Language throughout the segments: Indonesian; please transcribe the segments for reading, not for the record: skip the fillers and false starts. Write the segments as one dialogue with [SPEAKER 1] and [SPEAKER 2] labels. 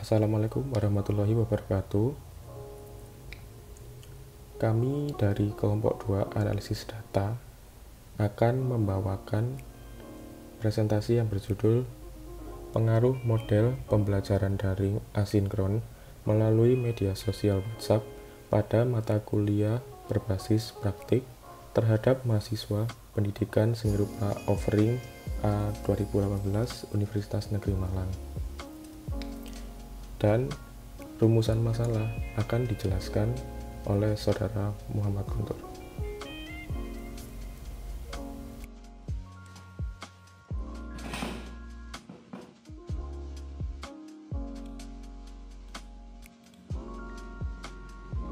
[SPEAKER 1] Assalamualaikum warahmatullahi wabarakatuh. Kami dari kelompok 2 analisis data akan membawakan presentasi yang berjudul Pengaruh Model Pembelajaran Daring Asinkron melalui Media Sosial WhatsApp pada mata kuliah berbasis praktik terhadap mahasiswa Pendidikan Seni Rupa Offering A 2018 Universitas Negeri Malang. Dan rumusan masalah akan dijelaskan oleh Saudara Muhammad Guntur.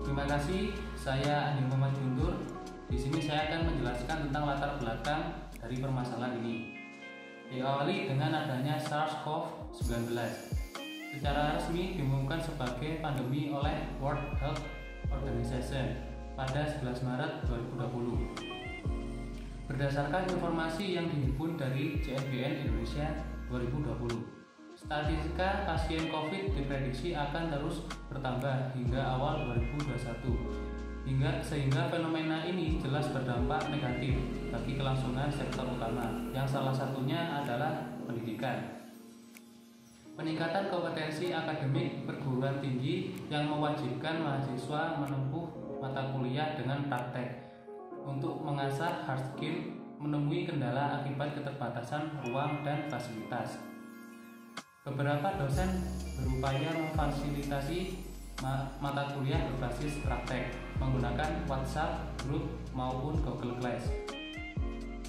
[SPEAKER 2] Terima kasih, saya Andi Muhammad Guntur. Di sini saya akan menjelaskan tentang latar belakang dari permasalahan ini. Diawali dengan adanya SARS-CoV-19. Secara resmi diumumkan sebagai pandemi oleh World Health Organization pada 11 Maret 2020. Berdasarkan informasi yang dihimpun dari CNBN Indonesia 2020, statistika pasien COVID diprediksi akan terus bertambah hingga awal 2021, sehingga fenomena ini jelas berdampak negatif bagi kelangsungan sektor utama, yang salah satunya adalah pendidikan. Peningkatan kompetensi akademik perguruan tinggi yang mewajibkan mahasiswa menempuh mata kuliah dengan praktek untuk mengasah hard skill, menemui kendala akibat keterbatasan ruang dan fasilitas. Beberapa dosen berupaya memfasilitasi mata kuliah berbasis praktek menggunakan WhatsApp, grup, maupun Google Class.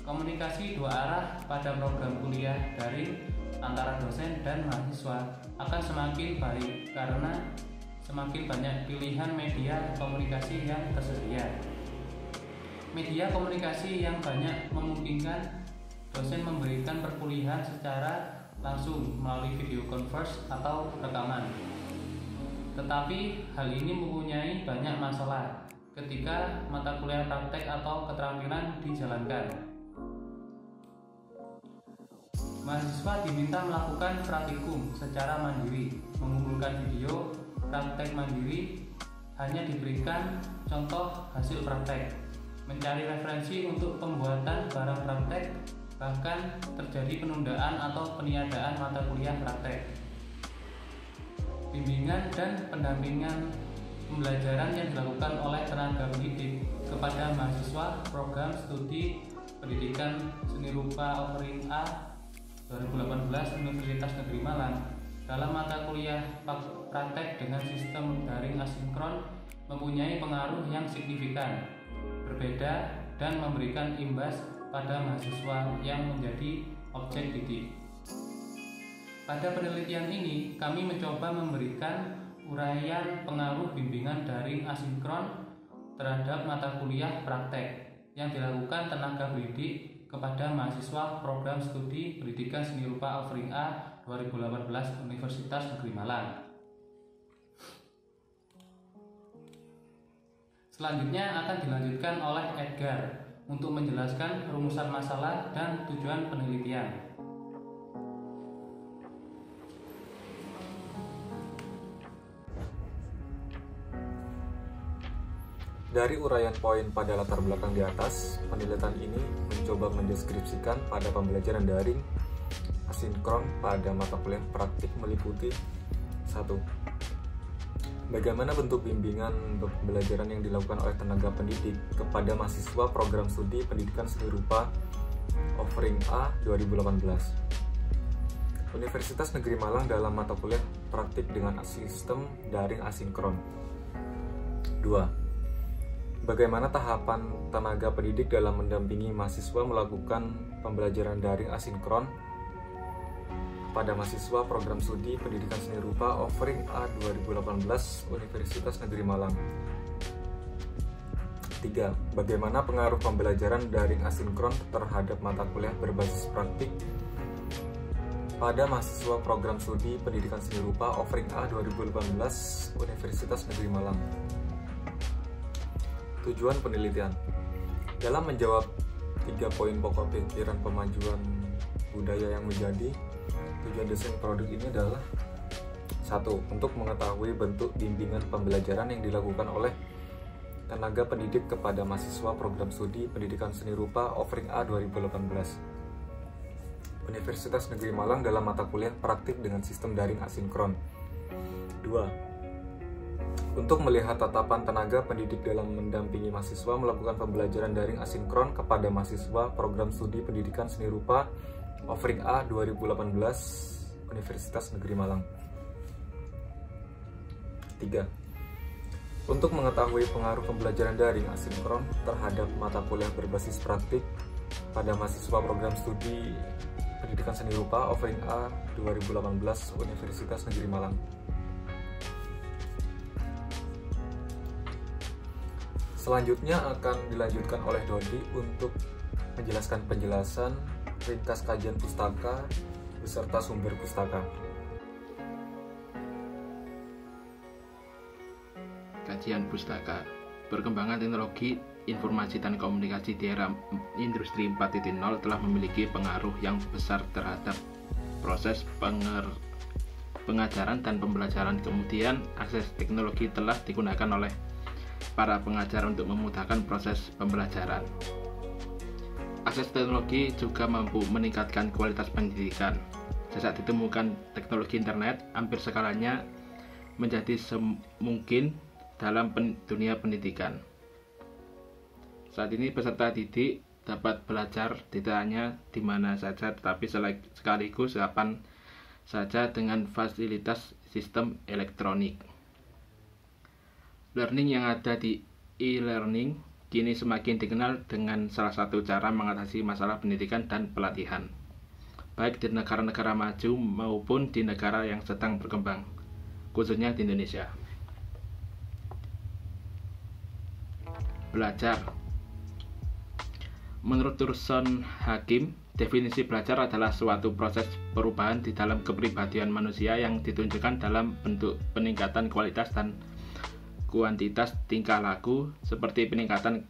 [SPEAKER 2] Komunikasi dua arah pada program kuliah daring antara dosen dan mahasiswa akan semakin baik karena semakin banyak pilihan media komunikasi yang tersedia. Media komunikasi yang banyak memungkinkan dosen memberikan perkuliahan secara langsung melalui video conference atau rekaman. Tetapi hal ini mempunyai banyak masalah ketika mata kuliah praktek atau keterampilan dijalankan. Mahasiswa diminta melakukan praktikum secara mandiri, mengumpulkan video praktek mandiri, hanya diberikan contoh hasil praktek, mencari referensi untuk pembuatan barang praktek, bahkan terjadi penundaan atau peniadaan mata kuliah praktek. Bimbingan dan pendampingan pembelajaran yang dilakukan oleh tenaga pendidik kepada mahasiswa program studi Pendidikan Seni Rupa Offering A 2018 Universitas Negeri Malang dalam mata kuliah praktek dengan sistem daring asinkron mempunyai pengaruh yang signifikan, berbeda, dan memberikan imbas pada mahasiswa yang menjadi objek didik. Pada penelitian ini, kami mencoba memberikan uraian pengaruh bimbingan daring asinkron terhadap mata kuliah praktek yang dilakukan tenaga pendidik kepada mahasiswa program studi Pendidikan Seni Rupa Offering A 2018 Universitas Negeri Malang. Selanjutnya akan dilanjutkan oleh Edgar untuk menjelaskan rumusan masalah dan tujuan penelitian.
[SPEAKER 3] Dari uraian poin pada latar belakang di atas, penelitian ini mencoba mendeskripsikan pada pembelajaran daring asinkron pada mata kuliah praktik meliputi 1. Bagaimana bentuk bimbingan pembelajaran yang dilakukan oleh tenaga pendidik kepada mahasiswa program studi Pendidikan Seni Rupa Offering A 2018 Universitas Negeri Malang dalam mata kuliah praktik dengan sistem daring asinkron. 2. Bagaimana tahapan tenaga pendidik dalam mendampingi mahasiswa melakukan pembelajaran daring asinkron pada mahasiswa program studi Pendidikan Seni Rupa Offering A 2018 Universitas Negeri Malang. 3. Bagaimana pengaruh pembelajaran daring asinkron terhadap mata kuliah berbasis praktik pada mahasiswa program studi Pendidikan Seni Rupa Offering A 2018 Universitas Negeri Malang. Tujuan penelitian. Dalam menjawab 3 poin pokok pikiran pemajuan budaya yang menjadi tujuan desain produk ini adalah 1. Untuk mengetahui bentuk bimbingan pembelajaran yang dilakukan oleh tenaga pendidik kepada mahasiswa program studi pendidikan seni rupa Offering A 2018 Universitas Negeri Malang dalam mata kuliah praktik dengan sistem daring asinkron. 2. Untuk melihat tatapan tenaga pendidik dalam mendampingi mahasiswa melakukan pembelajaran daring asinkron kepada mahasiswa program studi pendidikan seni rupa Offering A 2018 Universitas Negeri Malang. 3. Untuk mengetahui pengaruh pembelajaran daring asinkron terhadap mata kuliah berbasis praktik pada mahasiswa program studi pendidikan seni rupa Offering A 2018 Universitas Negeri Malang. Selanjutnya akan dilanjutkan oleh Dodi untuk menjelaskan penjelasan ringkas kajian pustaka beserta sumber pustaka.
[SPEAKER 4] Kajian pustaka, perkembangan teknologi informasi dan komunikasi di era industri 4.0 telah memiliki pengaruh yang besar terhadap proses pengajaran dan pembelajaran. Kemudian, akses teknologi telah digunakan oleh para pengajar untuk memudahkan proses pembelajaran. Akses teknologi juga mampu meningkatkan kualitas pendidikan. Sejak ditemukan teknologi internet, hampir segalanya menjadi semungkin dalam dunia pendidikan. Saat ini peserta didik dapat belajar tidak hanya di mana saja, tetapi sekaligus kapan saja dengan fasilitas sistem elektronik. Learning yang ada di e-learning kini semakin dikenal dengan salah satu cara mengatasi masalah pendidikan dan pelatihan, baik di negara-negara maju maupun di negara yang sedang berkembang, khususnya di Indonesia. Belajar. Menurut Tursun Hakim, definisi belajar adalah suatu proses perubahan di dalam kepribadian manusia yang ditunjukkan dalam bentuk peningkatan kualitas dan kuantitas tingkah laku, seperti peningkatan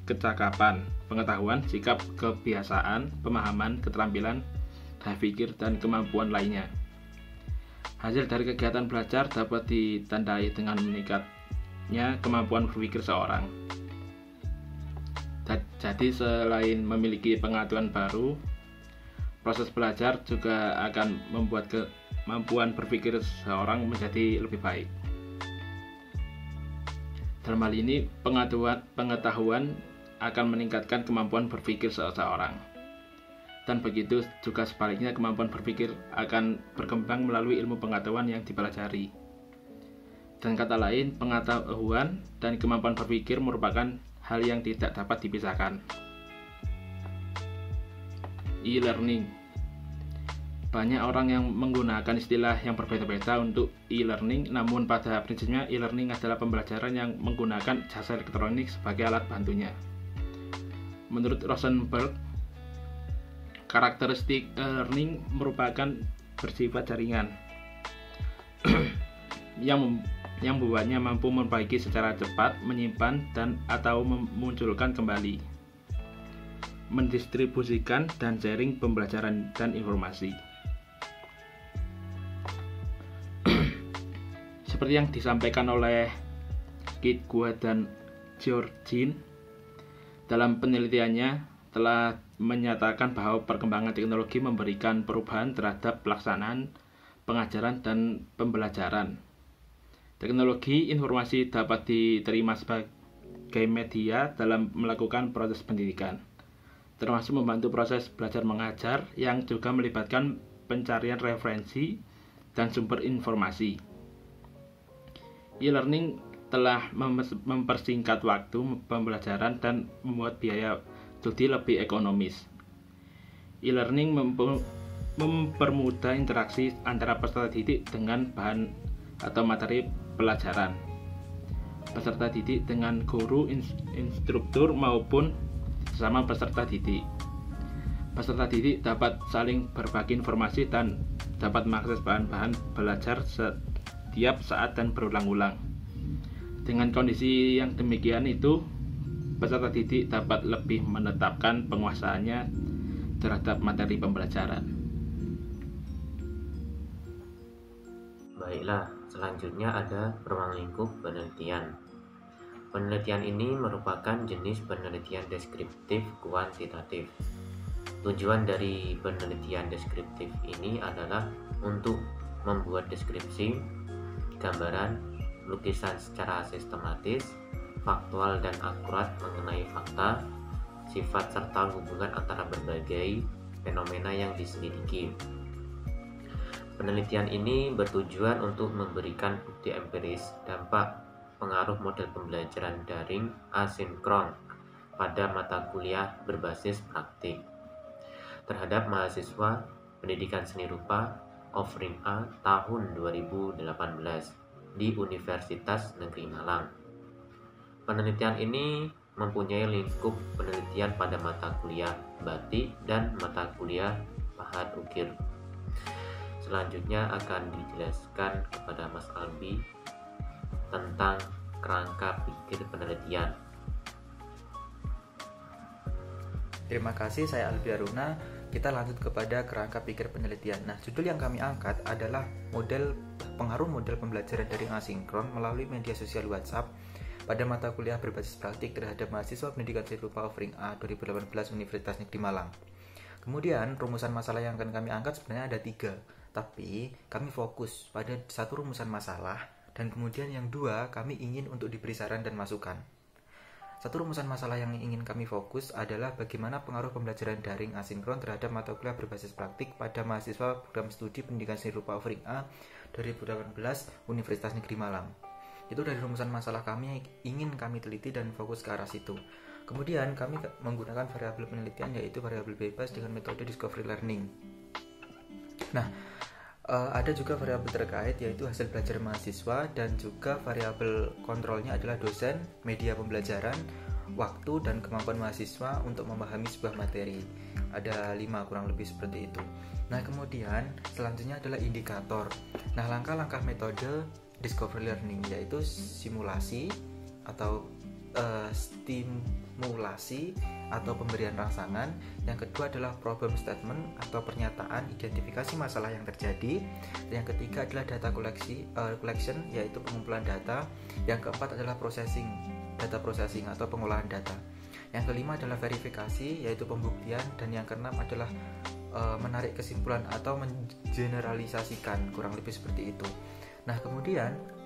[SPEAKER 4] kecakapan, pengetahuan, sikap, kebiasaan, pemahaman, keterampilan, daya pikir, dan kemampuan lainnya. Hasil dari kegiatan belajar dapat ditandai dengan meningkatnya kemampuan berpikir seorang. Jadi selain memiliki pengetahuan baru, proses belajar juga akan membuat kemampuan berpikir seseorang menjadi lebih baik. Dalam hal ini, pengetahuan akan meningkatkan kemampuan berpikir seseorang. Dan begitu juga sebaliknya, kemampuan berpikir akan berkembang melalui ilmu pengetahuan yang dipelajari. Dan kata lain, pengetahuan dan kemampuan berpikir merupakan hal yang tidak dapat dipisahkan. E-learning. Banyak orang yang menggunakan istilah yang berbeda-beda untuk e-learning, namun pada prinsipnya e-learning adalah pembelajaran yang menggunakan jasa elektronik sebagai alat bantunya. Menurut Rosenberg, karakteristik e-learning merupakan bersifat jaringan yang membuatnya mampu memperbaiki secara cepat, menyimpan dan atau memunculkan kembali, mendistribusikan dan sharing pembelajaran dan informasi. Seperti yang disampaikan oleh Kit Gua dan Georgine dalam penelitiannya, telah menyatakan bahwa perkembangan teknologi memberikan perubahan terhadap pelaksanaan pengajaran dan pembelajaran. Teknologi informasi dapat diterima sebagai media dalam melakukan proses pendidikan, termasuk membantu proses belajar mengajar yang juga melibatkan pencarian referensi dan sumber informasi. E-learning telah mempersingkat waktu pembelajaran dan membuat biaya studi lebih ekonomis. E-learning mempermudah interaksi antara peserta didik dengan bahan atau materi pelajaran, peserta didik dengan guru, instruktur maupun sesama peserta didik. Peserta didik dapat saling berbagi informasi dan dapat mengakses bahan-bahan belajar setiap saat dan berulang-ulang. Dengan kondisi yang demikian itu, peserta didik dapat lebih menetapkan penguasaannya terhadap materi pembelajaran.
[SPEAKER 5] Baiklah, selanjutnya ada ruang lingkup penelitian. Penelitian ini merupakan jenis penelitian deskriptif kuantitatif. Tujuan dari penelitian deskriptif ini adalah untuk membuat deskripsi, gambaran, lukisan secara sistematis, faktual dan akurat mengenai fakta, sifat serta hubungan antara berbagai fenomena yang diselidiki. Penelitian ini bertujuan untuk memberikan bukti empiris dampak pengaruh model pembelajaran daring asinkron pada mata kuliah berbasis praktik terhadap mahasiswa pendidikan seni rupa Offering A tahun 2018 di Universitas Negeri Malang. Penelitian ini mempunyai lingkup penelitian pada mata kuliah batik dan mata kuliah pahat ukir. Selanjutnya akan dijelaskan kepada Mas Albi tentang kerangka pikir penelitian.
[SPEAKER 6] Terima kasih, saya Albi Aruna. Kita lanjut kepada kerangka pikir penelitian. Nah, judul yang kami angkat adalah pengaruh model pembelajaran daring asinkron melalui media sosial WhatsApp pada mata kuliah berbasis praktik terhadap mahasiswa pendidikan seni rupa Offering A 2018 Universitas Negeri Malang. Kemudian, rumusan masalah yang akan kami angkat sebenarnya ada 3, tapi kami fokus pada satu rumusan masalah, dan kemudian yang 2 kami ingin untuk diberi saran dan masukan. Satu rumusan masalah yang ingin kami fokus adalah bagaimana pengaruh pembelajaran daring asinkron terhadap mata kuliah berbasis praktik pada mahasiswa program studi pendidikan seni rupa Offering A 2018 Universitas Negeri Malang. Itu dari rumusan masalah kami ingin kami teliti dan fokus ke arah situ. Kemudian kami menggunakan variabel penelitian yaitu variabel bebas dengan metode discovery learning. Nah, ada juga variabel terkait yaitu hasil belajar mahasiswa, dan juga variabel kontrolnya adalah dosen, media pembelajaran, waktu, dan kemampuan mahasiswa untuk memahami sebuah materi. Ada 5 kurang lebih seperti itu. Nah, kemudian selanjutnya adalah indikator. Nah, langkah-langkah metode discovery learning yaitu simulasi atau stimulasi atau pemberian rangsangan. Yang kedua adalah problem statement atau pernyataan identifikasi masalah yang terjadi. Yang ketiga adalah data collection yaitu pengumpulan data. Yang keempat adalah data processing atau pengolahan data. Yang kelima adalah verifikasi yaitu pembuktian, dan yang keenam adalah menarik kesimpulan atau mengeneralisasikan, kurang lebih seperti itu. Nah, kemudian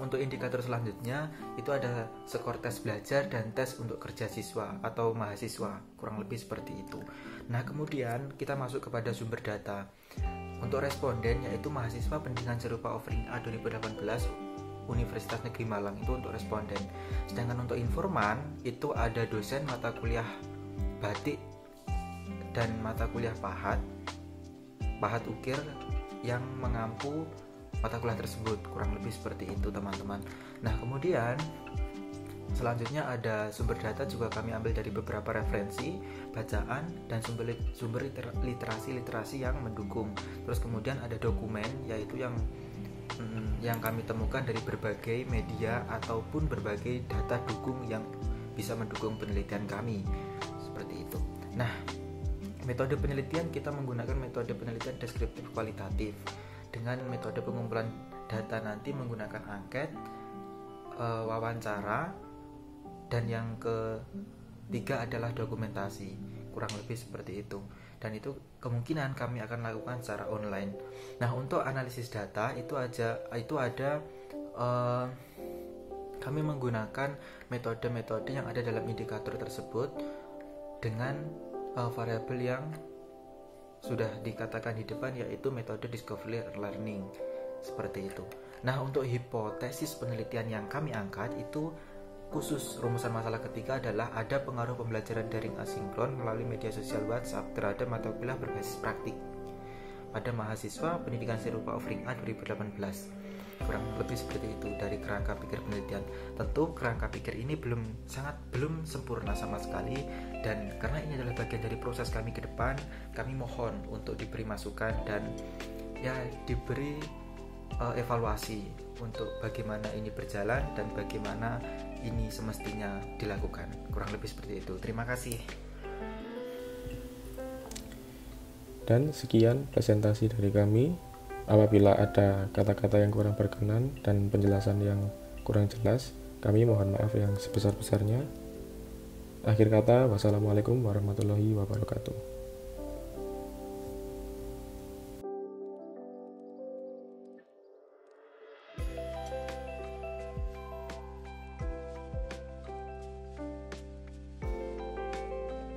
[SPEAKER 6] untuk indikator selanjutnya itu ada skor tes belajar dan tes untuk kerja siswa atau mahasiswa, kurang lebih seperti itu. Nah, kemudian kita masuk kepada sumber data. Untuk responden yaitu mahasiswa pendidikan serupa Offering A 2018 Universitas Negeri Malang, itu untuk responden. Sedangkan untuk informan itu ada dosen mata kuliah batik dan mata kuliah pahat ukir yang mengampu mata kuliah tersebut, kurang lebih seperti itu teman-teman. Nah, kemudian selanjutnya ada sumber data, juga kami ambil dari beberapa referensi, bacaan, dan sumber literasi yang mendukung. Terus kemudian ada dokumen yaitu yang kami temukan dari berbagai media ataupun berbagai data dukung yang bisa mendukung penelitian kami, seperti itu. Nah, metode penelitian kita menggunakan metode penelitian deskriptif kualitatif. Dengan metode pengumpulan data nanti menggunakan angket, wawancara, dan yang ketiga adalah dokumentasi, kurang lebih seperti itu. Dan itu kemungkinan kami akan lakukan secara online. Nah, untuk analisis data kami menggunakan metode-metode yang ada dalam indikator tersebut dengan variabel yang sudah dikatakan di depan, yaitu metode discovery learning, seperti itu. Nah, untuk hipotesis penelitian yang kami angkat itu khusus rumusan masalah ketiga adalah ada pengaruh pembelajaran daring asinkron melalui media sosial WhatsApp terhadap mata kuliah berbasis praktik pada mahasiswa pendidikan seni rupa Offering A 2018. Kurang lebih seperti itu dari kerangka pikir penelitian. Tentu kerangka pikir ini belum sempurna sama sekali, dan karena ini adalah bagian dari proses kami ke depan, kami mohon untuk diberi masukan dan diberi evaluasi untuk bagaimana ini berjalan dan bagaimana ini semestinya dilakukan. Kurang lebih seperti itu. Terima kasih.
[SPEAKER 1] Dan sekian presentasi dari kami. Apabila ada kata-kata yang kurang berkenan dan penjelasan yang kurang jelas, kami mohon maaf yang sebesar-besarnya. Akhir kata, wassalamualaikum warahmatullahi wabarakatuh.